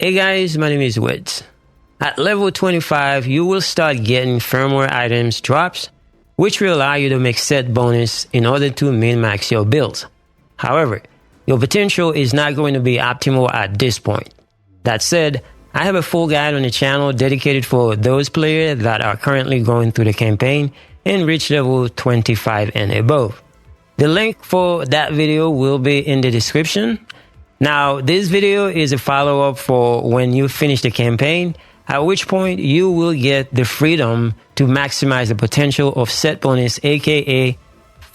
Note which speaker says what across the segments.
Speaker 1: Hey guys, my name is Wits. At level 25, you will start getting firmware items drops, which will allow you to make set bonus in order to min-max your builds. However, your potential is not going to be optimal at this point. That said, I have a full guide on the channel dedicated for those players that are currently going through the campaign and reach level 25 and above. The link for that video will be in the description. Now, this video is a follow-up for when you finish the campaign, at which point you will get the freedom to maximize the potential of set bonus, aka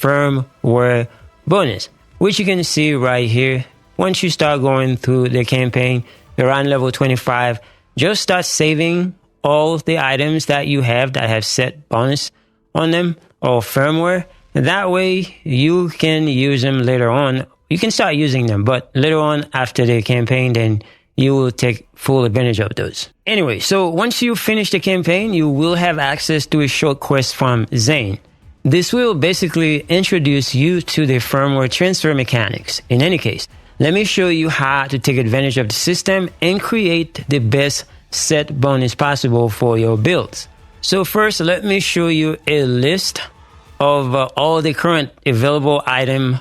Speaker 1: firmware bonus, which you can see right here. Once you start going through the campaign, you're on level 25, just start saving all the items that you have that have set bonus on them or firmware. That way you can use them later on. You can start using them, but later on after the campaign, then you will take full advantage of those. Anyway, so once you finish the campaign, you will have access to a short quest from Zane. This will basically introduce you to the firmware transfer mechanics. In any case, let me show you how to take advantage of the system and create the best set bonus possible for your builds. So first, let me show you a list of all the current available items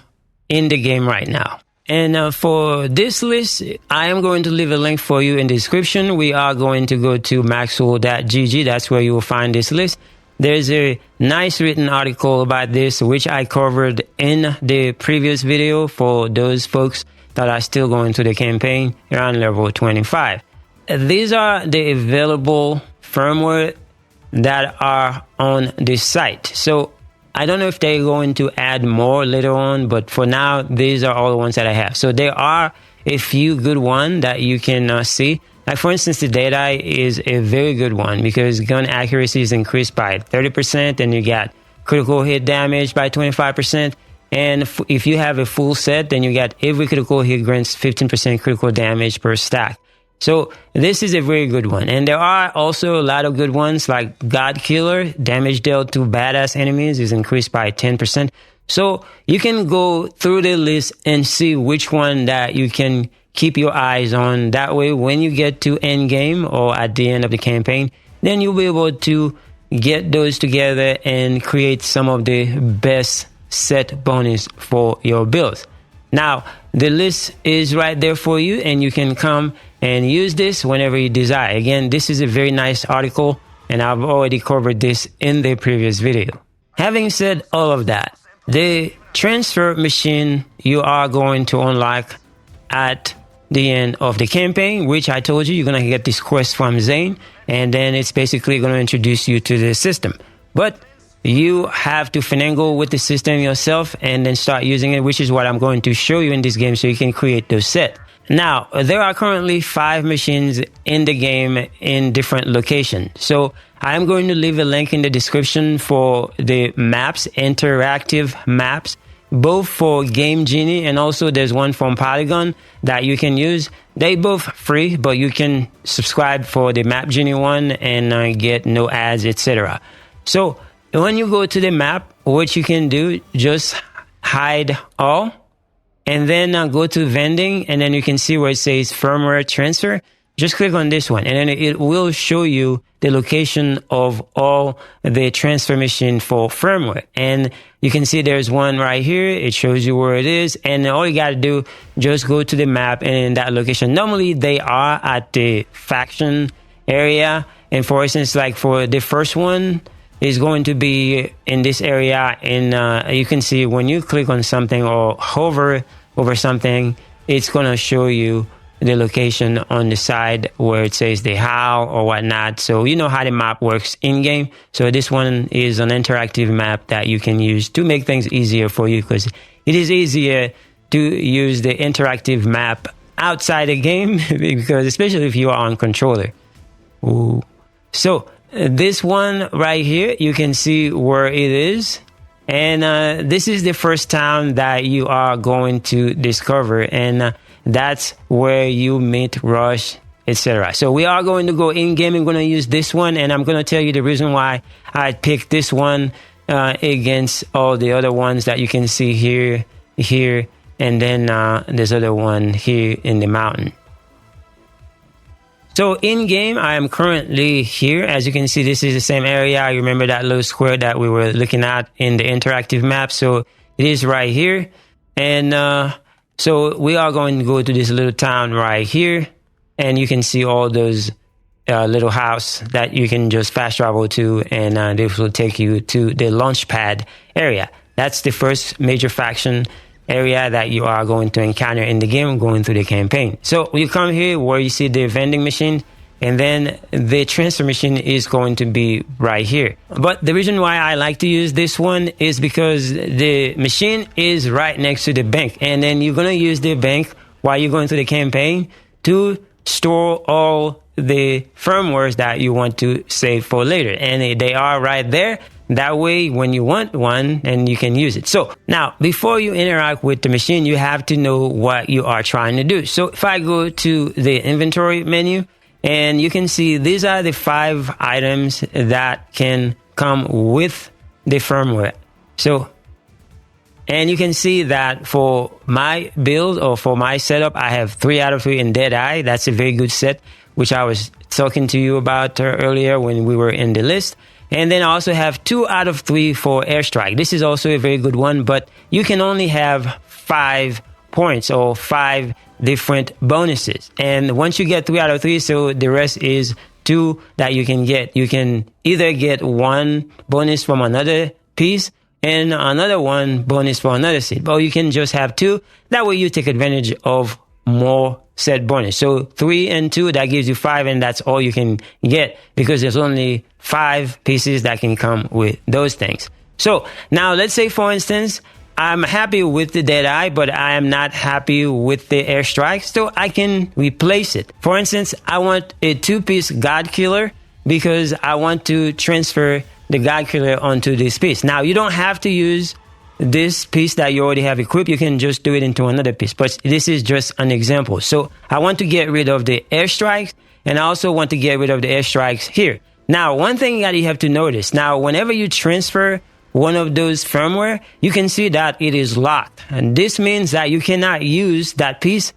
Speaker 1: in the game right now. And for this list, I am going to leave a link for you in the description. We are going to go to maxwell.gg. That's where you will find this list. There's a nice written article about this, which I covered in the previous video for those folks that are still going through the campaign around level 25. These are the available firmware that are on this site. So I don't know if they're going to add more later on, but for now, these are all the ones that I have. So there are a few good ones that you can see. Like for instance, the Deadeye is a very good one because gun accuracy is increased by 30% and you got critical hit damage by 25%. And if you have a full set, then you got every critical hit grants 15% critical damage per stack. So this is a very good one. And there are also a lot of good ones like God Killer. Damage dealt to badass enemies is increased by 10%. So you can go through the list and see which one that you can keep your eyes on. That way, when you get to end game or at the end of the campaign, then you'll be able to get those together and create some of the best set bonus for your builds. Now, the list is right there for you and you can come and use this whenever you desire. Again, this is a very nice article and I've already covered this in the previous video. Having said all of that, the transfer machine you are going to unlock at the end of the campaign, which I told you, you're going to get this quest from Zane, and then it's basically going to introduce you to the system. But you have to finagle with the system yourself and then start using it, which is what I'm going to show you in this game so you can create those sets. Now, there are currently 5 machines in the game in different locations. So I'm going to leave a link in the description for the maps, interactive maps, both for Game Genie and also there's one from Polygon that you can use. They both free, but you can subscribe for the Map Genie one and get no ads, etc. So when you go to the map, what you can do, just hide all. And then go to vending, and then you can see where it says firmware transfer. Just click on this one, and then it will show you the location of all the transfer machine for firmware. And you can see there's one right here. It shows you where it is. And all you got to do, just go to the map and in that location. Normally, they are at the faction area. And for instance, like for the first one, is going to be in this area, and you can see when you click on something or hover over something, it's going to show you the location on the side where it says the how or whatnot. So you know how the map works in game. So this one is an interactive map that you can use to make things easier for you, because it is easier to use the interactive map outside the game because especially if you are on controller. Ooh. So this one right here, you can see where it is. And this is the first town that you are going to discover. And that's where you meet Rush, etc. So we are going to go in-game. I'm going to use this one. And I'm going to tell you the reason why I picked this one against all the other ones that you can see here, and then this other one here in the mountain. So in game, I am currently here. As you can see, this is the same area. I remember that little square that we were looking at in the interactive map. So it is right here. And so we are going to go to this little town right here. And you can see all those little house that you can just fast travel to. And this will take you to the launch pad area. That's the first major faction area that you are going to encounter in the game going through the campaign. So you come here where you see the vending machine, and then the transfer machine is going to be right here. But the reason why I like to use this one is because the machine is right next to the bank, and then you're going to use the bank while you're going through the campaign to store all the firmwares that you want to save for later, and they are right there. That way, when you want one, and you can use it. So now, before you interact with the machine, you have to know what you are trying to do. So if I go to the inventory menu, and you can see these are the 5 items that can come with the firmware. So, and you can see that for my build or for my setup, I have 3 out of 3 in Deadeye. That's a very good set, which I was talking to you about earlier when we were in the list. And then I also have 2 out of 3 for airstrike. This is also a very good one, but you can only have 5 points or 5 different bonuses. And once you get 3 out of 3, so the rest is 2 that you can get. You can either get 1 bonus from another piece and another 1 bonus for another set, or you can just have 2. That way you take advantage of more set bonus. So 3 and 2, that gives you 5, and that's all you can get because there's only 5 pieces that can come with those things. So now let's say, for instance, I'm happy with the Deadeye, but I am not happy with the airstrike, so I can replace it. For instance, I want a 2-piece God Killer because I want to transfer the God Killer onto this piece. Now, you don't have to use this piece that you already have equipped. You can just do it into another piece, but this is just an example. So I want to get rid of the airstrikes, and I also want to get rid of the airstrikes here. Now, one thing that you have to notice, now, whenever you transfer one of those firmware, you can see that it is locked. And this means that you cannot use that piece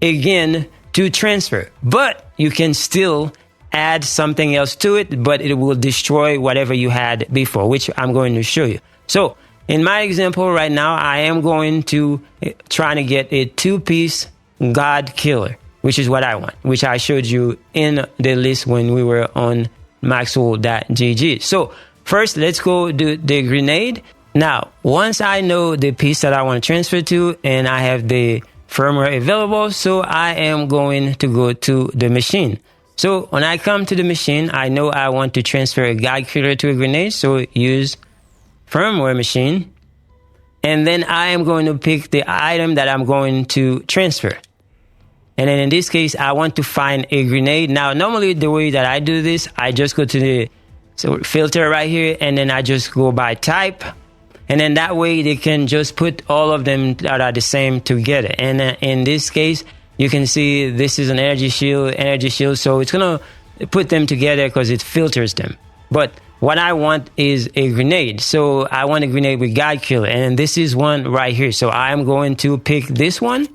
Speaker 1: again to transfer, but you can still add something else to it, but it will destroy whatever you had before, which I'm going to show you. So in my example right now, I am going to try to get a 2-piece God Killer, which is what I want, which I showed you in the list when we were on Maxwell.gg. So first, let's go do the grenade. Now, once I know the piece that I want to transfer to and I have the firmware available, so I am going to go to the machine. So when I come to the machine, I know I want to transfer a God Killer to a grenade, so use firmware machine, and then I am going to pick the item that I'm going to transfer. And then in this case, I want to find a grenade. Now, normally the way that I do this, I just go to the filter right here, and then I just go by type. And then that way they can just put all of them that are the same together. And in this case, you can see this is an energy shield. So it's going to put them together because it filters them. But what I want is a grenade. So I want a grenade with God Killer. And this is one right here. So I'm going to pick this one.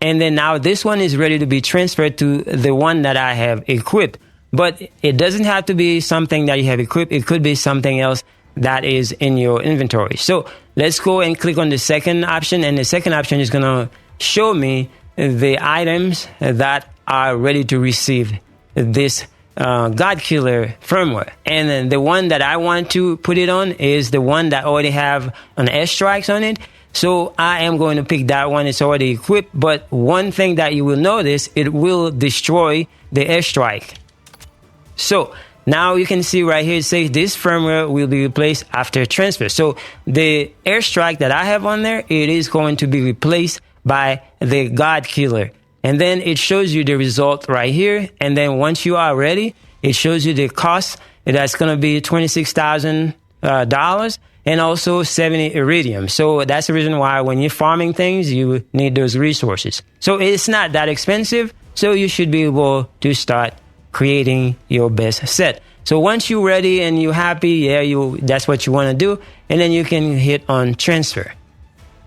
Speaker 1: And then now this one is ready to be transferred to the one that I have equipped. But it doesn't have to be something that you have equipped. It could be something else that is in your inventory. So let's go and click on the second option. And the second option is going to show me the items that are ready to receive this God Killer firmware. And then the one that I want to put it on is the one that already have an airstrikes on it. So I am going to pick that one. It's already equipped. But one thing that you will notice, it will destroy the airstrike. So now you can see right here, it says this firmware will be replaced after transfer. So the airstrike that I have on there, it is going to be replaced by the God Killer. And then it shows you the result right here. And then once you are ready, it shows you the cost. That's going to be $26,000 and also 70 iridium. So that's the reason why when you're farming things, you need those resources. So it's not that expensive. So you should be able to start creating your best set. So once you're ready and you're happy, that's what you want to do. And then you can hit on transfer.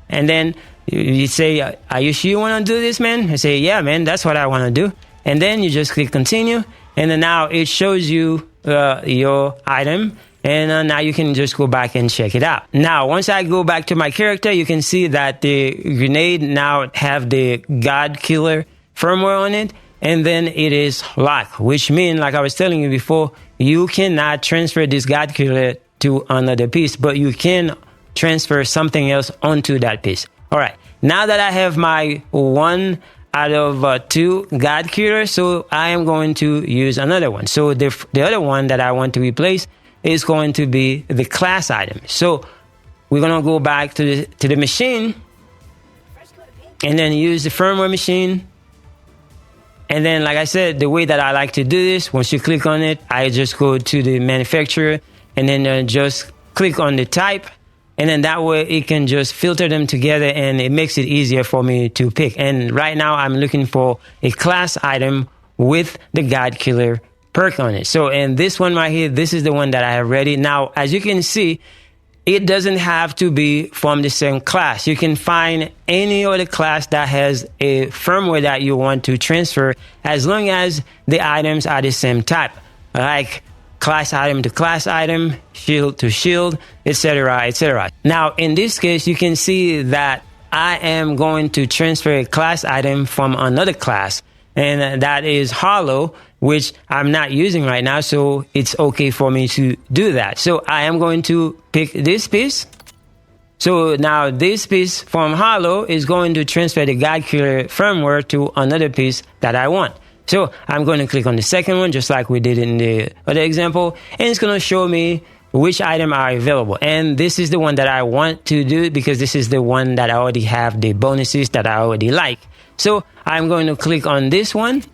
Speaker 1: And then you say, are you sure you want to do this, man? I say, yeah, man, that's what I want to do. and then you just click continue, and then now it shows you your item, and now you can just go back and check it out. Now once I go back to my character, you can see that the grenade now have the God Killer firmware on it, and then it is locked, which means, like I was telling you before, you cannot transfer this God Killer to another piece, but you can transfer something else onto that piece. All right, now that I have my 1 out of 2 God Killer, so I am going to use another one. So the other one that I want to replace is going to be the class item. So we're gonna go back to the machine, and then use the firmware machine. And then, like I said, the way that I like to do this, once you click on it, I just go to the manufacturer, and then just click on the type, and then that way it can just filter them together, and it makes it easier for me to pick. And right now I'm looking for a class item with the God Killer perk on it. So in this one right here, this is the one that I have ready. Now, as you can see, it doesn't have to be from the same class. You can find any other class that has a firmware that you want to transfer, as long as the items are the same type, like class item to class item, shield to shield, etc., etc. Now, in this case, you can see that I am going to transfer a class item from another class, and that is Hollow, which I'm not using right now, so it's okay for me to do that. So I am going to pick this piece. So now this piece from Hollow is going to transfer the God Killer firmware to another piece that I want. So I'm going to click on the second one, just like we did in the other example, and it's going to show me which item are available. And this is the one that I want to do, because this is the one that I already have the bonuses that I already like. So I'm going to click on this one,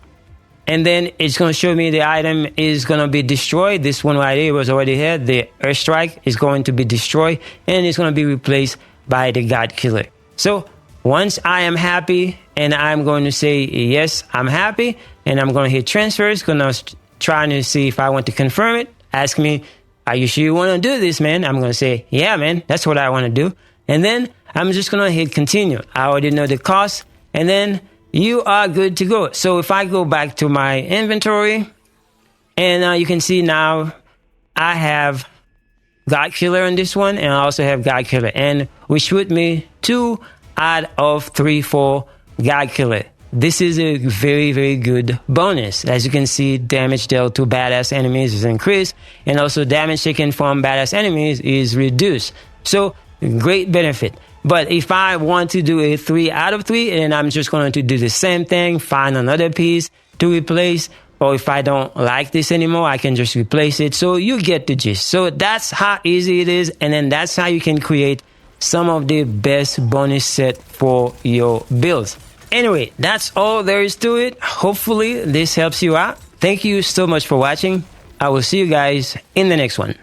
Speaker 1: and then it's going to show me the item is going to be destroyed. This one right here was already here. The Airstrike is going to be destroyed, and it's going to be replaced by the God Killer. So once I am happy, and I'm going to say, yes, I'm happy, and I'm going to hit transfer. It's going to try to see if I want to confirm it. Ask me, are you sure you want to do this, man? I'm going to say, yeah, man, that's what I want to do. And then I'm just going to hit continue. I already know the cost, and then you are good to go. So if I go back to my inventory, and you can see now I have God Killer on this one, and I also have God Killer, and which put me 2 out of 3 for God Killer. This is a very, very good bonus. As you can see, damage dealt to badass enemies is increased, and also damage taken from badass enemies is reduced. So great benefit. But if I want to do a 3 out of 3, and I'm just going to do the same thing, find another piece to replace, or if I don't like this anymore, I can just replace it. So you get the gist. So that's how easy it is, and then that's how you can create some of the best bonus set for your builds. Anyway, that's all there is to it. Hopefully this helps you out. Thank you so much for watching. I will see you guys in the next one.